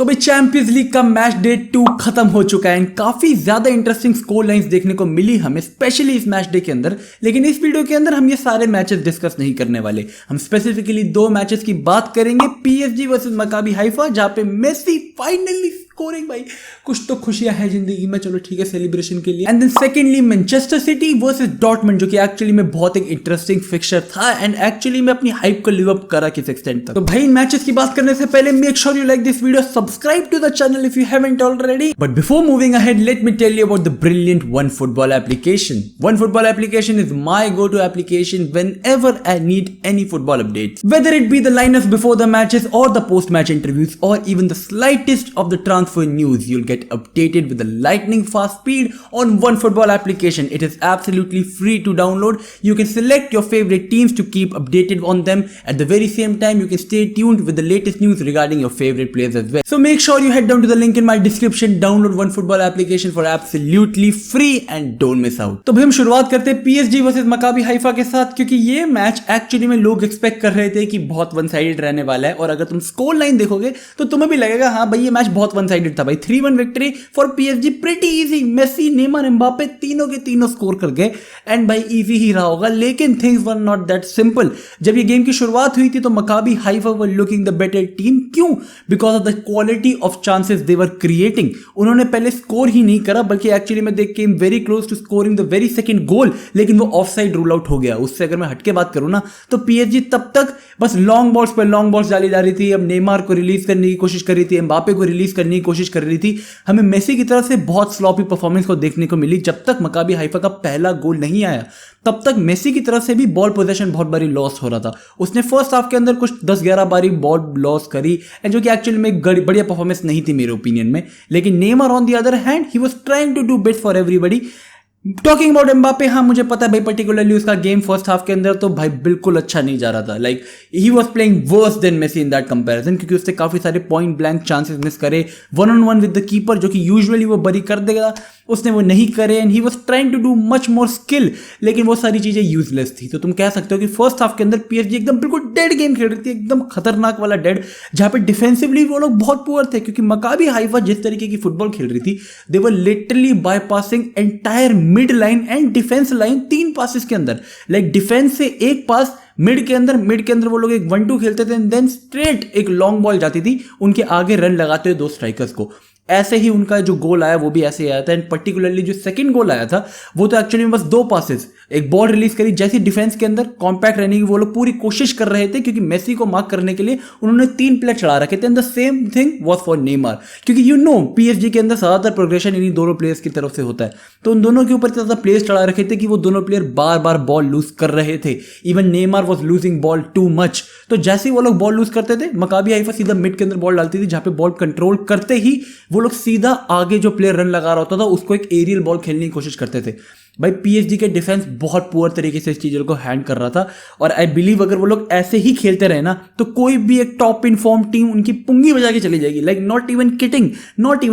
तो भाई champions league का मैच डे 2 खत्म हो चुका है एंड काफी ज्यादा इंटरेस्टिंग स्कोर लाइंस देखने को मिली हमें स्पेशली इस मैच डे के अंदर। लेकिन इस वीडियो के अंदर हम ये सारे मैचेस डिस्कस नहीं करने वाले। हम स्पेसिफिकली दो मैचेस की बात करेंगे, पीएसजी वर्सेस मकाबी हाइफा, जहां पे मेसी फाइनली स्कोरिंग। भाई कुछ तो खुशियां है जिंदगी में, चलो ठीक है सेलिब्रेशन के लिए। And then secondly Manchester City versus Dortmund, जो कि एक्चुअली में बहुत एक इंटरेस्टिंग फिक्सचर था एंड एक्चुअली में अपनी हाइप को लिव अप करा किस एक्सटेंट तक। तो भाई मैचेस की बात करने से पहले make sure you like this video, subscribe to the channel if you haven't already. But before moving ahead, let me tell you about the brilliant OneFootball application. OneFootball application is my go-to application whenever I need any football updates. Whether it be the lineups before the matches or the post-match interviews or even the slightest of the transfer news, you'll get updated with the lightning fast speed on OneFootball application. It is absolutely free to download. You can select your favorite teams to keep updated on them. At the very same time, you can stay tuned with the latest news regarding your favorite players as well. So make sure you head down to the link in my description, download OneFootball application for absolutely free and don't miss out. तो भाई हम शुरुआत करते हैं PSG versus Maccabi Haifa के साथ, क्योंकि ये मैच एक्चुअली में लोग एक्सपेक्ट कर रहे थे कि बहुत वन साइडेड रहने वाला है। और अगर तुम स्कोर लाइन देखोगे तो तुम्हें भी लगेगा हाँ भाई ये मैच बहुत वन साइडेड था। भाई 3-1 victory for PSG, pretty easy. Messi, Neymar, Mbappe तीनों के तीनों स्कोर कर गए एंड भाई इजी ही रहा होगा। लेकिन things were not that simple. जब ये गेम की शुरुआत हुई थी तो Maccabi Haifa were looking the better team. क्यों? Because of the quality of chances they were creating. उन्होंने पहले स्कोर ही नहीं करा बल्कि एक्चुअली में they came very close to scoring the very second goal, लेकिन वो ऑफसाइड रूल आउट हो गया। उससे अगर मैं हटके बात करूं ना तो पीएसजी तब तक बस लॉन्ग बॉल्स पर लॉन्ग बॉल्स डाली जा रही थी। अब नेमार को रिलीज करने की कोशिश कर रही थी, एम्बापे को रिलीज करने की कोशिश कर रही थी। हमें मेसी की तरफ से बहुत स्लॉपी परफॉर्मेंस को देखने को मिली। जब तक मकाबी हाइफा का पहला गोल नहीं आया तब तक मेसी की तरफ से भी बॉल पोजीशन बहुत बारी लॉस हो रहा था। उसने फर्स्ट हाफ के अंदर कुछ 10-11 बारी बॉल लॉस करी एंड जो कि एक्चुअली में बढ़िया परफॉर्मेंस नहीं थी मेरे ओपिनियन में। लेकिन Neymar on the other hand he was trying to do bet for everybody. Talking about Mbappe, हाँ मुझे पता है भाई पर्टिकुलरली उसका गेम फर्स्ट हाफ के अंदर तो भाई बिल्कुल अच्छा नहीं जा रहा था। Like he was playing worse than Messi in that comparison, क्योंकि उससे काफी सारे पॉइंट ब्लैंक चांसेस मिस करे। 1-on-1 विद द कीपर जो कि यूजुअली वो बरी कर देगा, उसने वो नहीं करे and he was trying to do much more skill, लेकिन वो सारी चीजें यूजलेस थी। तो तुम कह सकते हो कि फर्स्ट हाफ के अंदर पीएसजी एकदम बिल्कुल डेड गेम खेल रही थी, एकदम खतरनाक वाला डेड, जहां पे डिफेंसिवली वो लोग बहुत पुअर थे। क्योंकि मकाबी हाइफा जिस तरीके की फुटबॉल खेल रही थी, they were literally bypassing entire mid line and defence line 3 passes के अंदर। लाइक डिफेंस से एक पास, मिड के अंदर वो लोग एक 1-2 खेलते थे, देन स्ट्रेट एक लॉन्ग बॉल जाती थी उनके आगे रन लगाते हुए 2 स्ट्राइकर्स को। ऐसे ही उनका जो गोल आया वो भी ऐसे आया था एंड पर्टिकुलरली जो सेकंड गोल आया था वो तो एक्चुअली में बस 2 पासेस, एक बॉल रिलीज करी, जैसे डिफेंस के अंदर कॉम्पैक्ट रहने की वो लोग पूरी कोशिश कर रहे थे क्योंकि मेसी को मार्क करने के लिए उन्होंने 3 प्लेयर चढ़ा रखे थे। And the same thing was for Neymar, क्योंकि यू नो पीएसजी के अंदर ज्यादातर प्रोग्रेशन इन्हीं दोनों प्लेयर्स की तरफ से होता है। तो उन दोनों के ऊपर ज्यादा प्लेयर्स चढ़ा रखे थे कि वो दोनों प्लेयर बार बार बॉल लूज कर रहे थे। Even Neymar was losing ball too much. तो जैसे ही वो लोग बॉल लूज करते थे, मकाबी हाइफा सीधा मिड के अंदर बॉल डालती थी, जहां पे बॉल कंट्रोल करते ही वो लोग सीधा आगे जो प्लेयर रन लगा रहा होता था उसको एक एरियल बॉल खेलने की कोशिश करते थे। भाई पीएसजी के डिफेंस बहुत पुअर तरीके से इस चीजों को हैंड कर रहा था और आई बिलीव अगर वो लोग ऐसे ही खेलते रहे ना तो कोई भी एक टॉप इनफॉर्म टीम उनकी पुंगी बजा के चली जाएगी। Like not even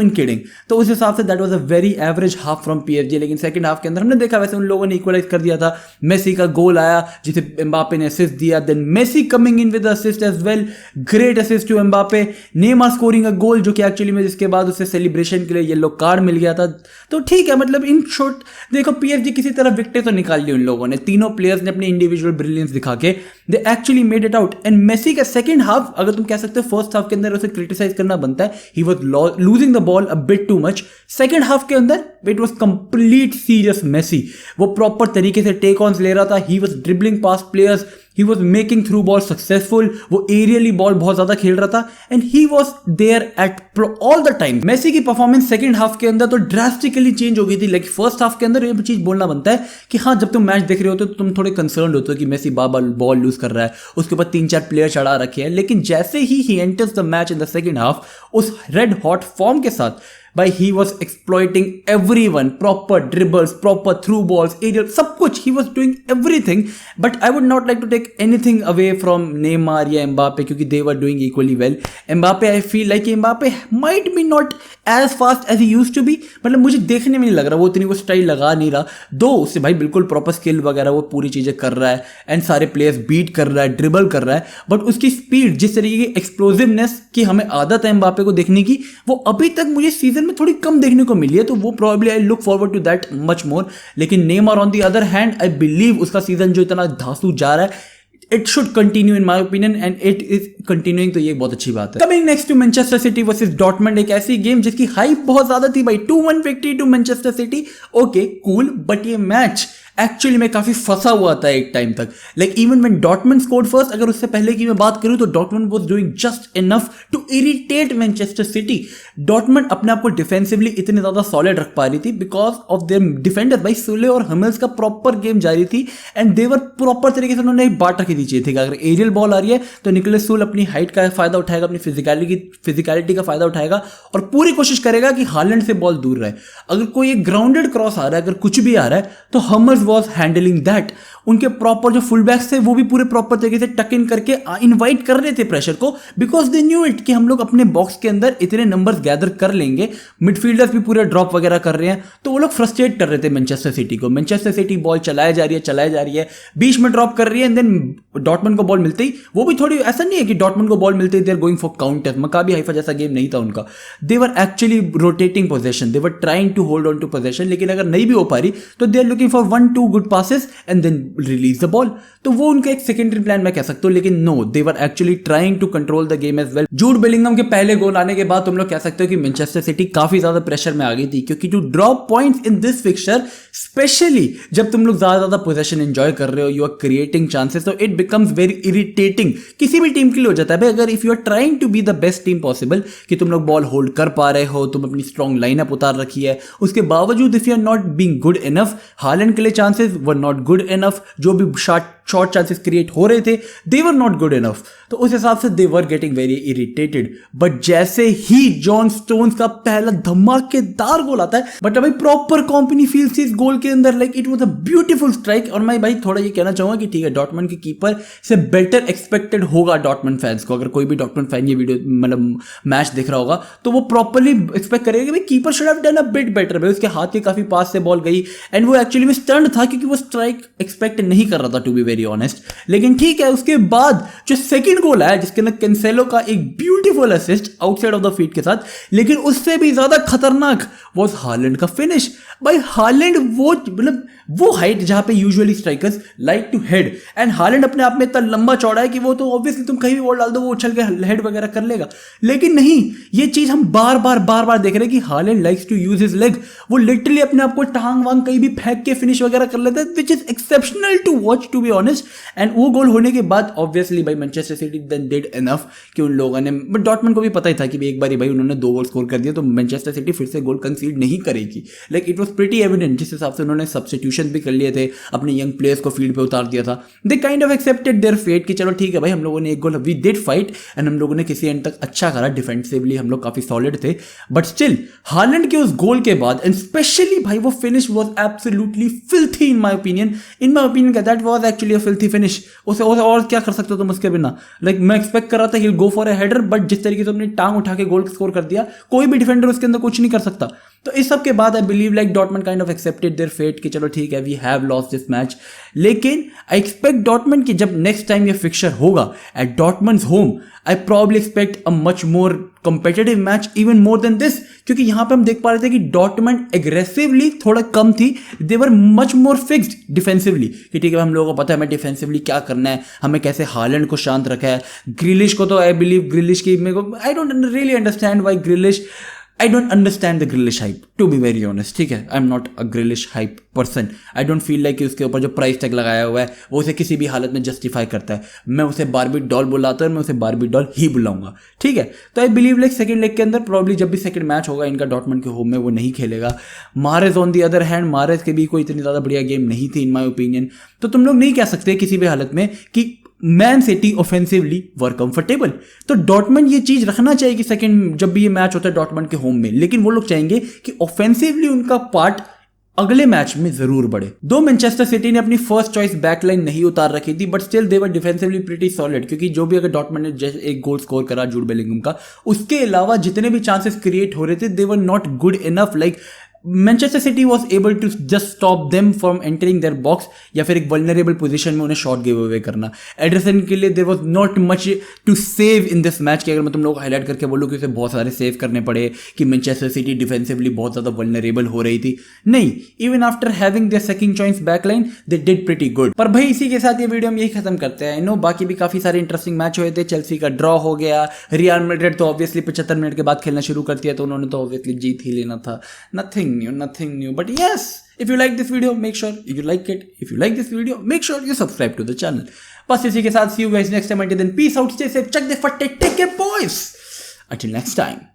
kidding. तो उस हिसाब say that was a very average half from PSG. लेकिन सेकंड हाफ के अंदर हमने देखा वैसे उन लोगों ने इक्वलाइज कर दिया था। मेसी का गोल आया जिसे एम्बापे ने असिस्ट दिया, then Messi coming in with assist as well, great assist to Mbappe. Neymar scoring a goal जो कि एक्चुअली में जिसके बाद उसे सेलिब्रेशन के लिए येलो कार्ड मिल गया था। तो ठीक है, मतलब इन शॉर्ट देखो पीएसजी किसी तरह विकेट तो निकाल ली उन लोगों ने। तीनों प्लेयर्स ने अपनी इंडिविजुअल ब्रिलियंस दिखा के दे actually made it out. And Messi का सेकंड हाफ, अगर तुम कह सकते हो फर्स्ट हाफ के अंदर उसे क्रिटिसाइज करना बनता है, he was losing the ball a bit too much. Second half के अंदर it was complete serious Messi. वो प्रॉपर तरीके से टेक ऑन्स ले रहा था, he was dribbling past players, he was making through ball successful, वो एरियली बॉल बहुत ज्यादा खेल रहा था एंड he was there at all the time। मेसी की परफॉर्मेंस सेकंड हाफ के अंदर तो ड्रास्टिकली चेंज हो गई थी। लाइक फर्स्ट हाफ के अंदर ये चीज बोलना बनता है कि हाँ जब तुम मैच देख रहे होते हो तो तुम थोड़े कंसर्न होते हो कि मेसी बार बॉल लूज कर रहा है, उसके बाद 3-4 प्लेयर चढ़ा रखे हैं। लेकिन जैसे ही enters the match in the second half उस रेड हॉट फॉर्म के साथ, भाई he was exploiting everyone, proper dribbles, proper through balls, aerial, सब कुछ he was doing everything. But I would not like to take anything away from Neymar या Mbappe, क्योंकि they were doing equally well. Mbappe I feel like Mbappe might be not as fast as he used to be. मतलब मुझे देखने में नहीं लग रहा वो इतनी वो स्टाइल लगा नहीं रहा. दो उससे भाई बिल्कुल प्रॉपर स्किल वगैरह वो पूरी चीज़ें कर रहा है एंड सारे प्लेयर्स बीट कर रहा है, ड्रिबल कर रहा है. बट उसकी स्पीड, जिस तरीके की एक्सप्लोसिवनेस की हमें आदत है एम्बापे को देखने की, वो अभी तक मुझे सीजन में थोड़ी कम देखने को मिली है. तो वो probably I look forward to that much more. लेकिन Neymar on the other hand, I believe उसका सीजन जो इतना धांसू जा रहा है, it should continue in my opinion and it is continuing. तो ये बहुत अच्छी बात है. Coming next to Manchester City versus Dortmund, एक ऐसी गेम जिसकी हाइप बहुत ज्यादा थी भाई. 2-1 victory to Manchester City. Okay cool, but ये मैच एक्चुअली में काफी फंसा हुआ था एक टाइम तक. Like even when Dortmund scored first, अगर उससे पहले की मैं बात करूं तो Dortmund was doing just enough to irritate Manchester City. Dortmund अपने आप को डिफेंसिवली इतनी ज्यादा सॉलिड रख पा रही थी बिकॉज ऑफ देयर डिफेंडर्स. भाई सुले और हमेल्स का प्रॉपर गेम जारी थी एंड देवर प्रॉपर तरीके से उन्होंने एक बात रखी थी चाहिए थी कि अगर एरियल बॉल आ रही है तो निकोलस सूल अपनी हाइट का फायदा उठाएगा, अपनी फिजिकलिटी का फायदा उठाएगा और पूरी कोशिश करेगा कि हालैंड से बॉल दूर रहे. अगर कोई एक ग्राउंडेड क्रॉस आ रहा है, अगर कुछ भी आ रहा है, तो हमर्स वॉज हैंडलिंग दैट. उनके प्रॉपर जो फुल बैक्स थे वो भी पूरे प्रॉपर तरीके से टक इन करके इनवाइट कर रहे थे प्रेशर को, बिकॉज दे न्यू इट कि हम लोग अपने बॉक्स के अंदर इतने नंबर्स गैदर कर लेंगे. मिडफील्डर्स भी पूरे ड्रॉप वगैरह कर रहे हैं, तो वो लोग फ्रस्ट्रेट कर रहे थे मैनचेस्टर सिटी को. मैनचेस्टर सिटी बॉल चलाया जा रही है, बीच में ड्रॉप कर रही है एंड देन डॉर्टमंड को बॉल मिलते ही, वो भी थोड़ी ऐसा नहीं है कि डॉर्टमंड को बॉल मिलते ही they are going for counter. Maccabi Haifa जैसा गेम नहीं था उनका. They were actually rotating possession, they were trying to hold on to possession. लेकिन अगर नहीं भी हो पा रही तो they are looking for 1-2 good passes and then release the ball. तो वो उनका एक सेकेंडरी प्लान मैं कह सकता हूं. लेकिन no, they were actually trying to control the game as well. Jude Bellingham के पहले गोल आने के बाद तुम लोग कह सकते हो कि मैनचेस्टर सिटी काफी ज्यादा प्रेशर में आ गई थी, क्योंकि to drop points in this fixture, especially जब तुम लोग ज्यादा पोजेशन एंजॉय कर रहे हो, यू आर क्रिएटिंग चांसेस, तो इट बिकम्स वेरी इरिटेटिंग. किसी भी टीम के लिए हो जाता है भाई. अगर if you are trying to be the best team possible, कि तुम लोग बॉल होल्ड कर पा रहे हो, तुम अपनी स्ट्रॉन्ग लाइनअप उतार रखी है, उसके बावजूद if you are not being good enough, Haaland के लिए chances were not good enough, जो भी शॉर्ट चांसेस क्रिएट हो रहे थे they were not good enough. तो उस हिसाब से they were getting very irritated. But जैसे ही जॉन स्टोन्स का पहला धमाकेदार गोल आता है, बट अभी प्रॉपर कंपनी फील्स इस गोल के अंदर, like it was a beautiful strike. और मैं भाई थोड़ा ये कहना चाहूंगा कि ठीक है, डॉर्टमंड के कीपर से बेटर एक्सपेक्टेड होगा डॉर्टमंड फैंस को. अगर कोई भी डॉर्टमंड फैन ये वीडियो मतलब मैच देख रहा होगा तो वो प्रॉपरली एक्सपेक्ट करेगा कि भाई keeper should have done a bit better. भाई उसके हाथ के काफी पास से बॉल गई एंड वो एक्चुअली में स्टन्ड था, क्योंकि वो स्ट्राइक एक्सपेक्ट नहीं कर रहा था, टू बी वेरी ऑनेस्ट. लेकिन ठीक है, उसके बाद जो सेकंड गोल आया जिसके अंदर कैंसेलो का एक beautiful assist outside of the field के साथ, लेकिन उससे भी ज्यादा खतरनाक वाज हालैंड का फिनिश. भाई हालैंड वो मतलब वो हाइट जहां पे usually strikers like to head, and Haaland अपने आप में इतना लंबा चौड़ा है कि वो तो ऑब्वियसली तुम कहीं भी बॉल डाल दो वो उछल के हेड वगैरह कर लेगा. लेकिन नहीं, ये चीज हम बार बार देख रहे हैं कि Haaland likes to use his leg. वो लिटरली अपने आप को टांग वांग कहीं भी फेंक के फिनिश वगैरह कर लेता है, which is exceptional to watch, to be honest. And वो गोल होने के बाद ऑब्वियसली भाई Manchester City then did enough कि उन लोगों ने, बट डॉर्टमंड को भी पता ही था कि एक बार भाई उन्होंने 2 गोल स्कोर कर दिया तो मैनचेस्टर सिटी फिर से गोल कंसीड नहीं करेगी. Like it was pretty evident. जिस हिसाब से उन्होंने सब्स्टिट्यूशन भी कर लिए थे, अपने यंग प्लेयर्स को फील्ड पे उतार दिया था, they kind of accepted their fate कि चलो ठीक है भाई, हम लोगों ने एक goal, we did fight and हम लोगों ने किसी एंड तक अच्छा करा, डिफेंसिवली हम लोग काफी सॉलिड थे. बट स्टिल हालैंड के उस गोल के बाद एंड स्पेशली भाई वो finish was absolutely filthy in my opinion. That was actually a filthy finish. उसे और क्या कर सकते हो तुम उसके बिना. लाइक मैं एक्सपेक्ट कर रहा था he will go for a header, but जिस तरीके से अपनी टांग उठा के गोल स्कोर कर दिया, कोई भी डिफेंडर उसके अंदर कुछ नहीं कर सकता. तो इस सब के बाद I believe like Dortmund kind of accepted their fate कि चलो ठीक है, we have lost this match. लेकिन आई एक्सपेक्ट डॉर्टमंड कि जब नेक्स्ट टाइम ये फिक्चर होगा at Dortmund's home, I probably expect a much more competitive match, even more than this. क्योंकि यहां पे हम देख पा रहे थे कि डॉर्टमंड एग्रेसिवली थोड़ा कम थी, they were much more fixed defensively कि ठीक है हम लोगों को पता है हमें डिफेंसिवली क्या करना है, हमें कैसे हालैंड को शांत रखा है. ग्रिलिश को तो आई बिलीव ग्रिलिश की मेरे को I don't really understand why ग्रिलिश, I don't understand the Grealish hype, to be very honest. ठीक है, I'm not a Grealish hype person. I don't feel like कि उसके ऊपर जो प्राइस टैग लगाया हुआ है वो उसे किसी भी हालत में जस्टिफाई करता है. मैं उसे बारबी डॉल बुलाता हूँ, मैं उसे बारबी डॉल ही बुलाऊंगा. ठीक है, तो आई बिलीव लाइक सेकंड लेग के अंदर प्रॉब्ली जब भी सेकंड मैच होगा इनका डॉर्टमंड के होम में, वो नहीं खेलेगा. Moretz on the other hand, Moretz के भी कोई इतनी ज़्यादा बढ़िया गेम नहीं थी इन माई ओपिनियन. तो तुम लोग नहीं कह सकते किसी भी हालत में कि मैन सिटी ऑफेंसिवली वर कंफर्टेबल। तो डॉर्टमंड ये चीज रखना चाहिए कि सेकंड जब भी ये मैच होता है डॉर्टमंड के होम में, लेकिन वो लोग चाहेंगे कि ऑफेंसिवली उनका पार्ट अगले मैच में जरूर बढ़े। दो मैनचेस्टर सिटी ने अपनी फर्स्ट चॉइस बैकलाइन नहीं उतार रखी थी, but still they were defensively pretty solid, क्योंकि जो भी अगर डॉर्टमंड ने जैसे एक गोल स्कोर करा जूड बेलिंगम का, उसके अलावा जितने भी चांसेस क्रिएट हो रहे थे they were not good enough. Like Manchester City was able to just stop them from entering their box, या फिर एक वल्नरेबल पोजीशन में उन्हें शॉट गिव अवे करना। एडरसन के लिए there was not much to save in this match, कि अगर मैं तुम लोग हाईलाइट करके बोलूँ कि उसे बहुत सारे सेव करने पड़े, कि मैनचेस्टर सिटी डिफेंसिवली बहुत ज़्यादा वल्नरेबल हो रही थी, नहीं। Even after having their second choice backline they did pretty good. पर भाई इसी के साथ ये वीडियो हम यही खत्म करते हैं। नो बाकी भी काफी सारे इंटरेस्टिंग मैच हुए थे। चेल्सी का ड्रॉ हो गया, रियल मैड्रिड तो ऑब्वियसली 75 मिनट के बाद खेलना शुरू करती है, तो उन्होंने तो ऑब्वियसली जीत ही लेना था। Nothing new. But yes, if you like this video, make sure you like it. If you like this video, make sure you subscribe to the channel. बस इसी के साथ see you guys next time. Until then, peace out, stay safe, check the fatte, take care boys. Until next time.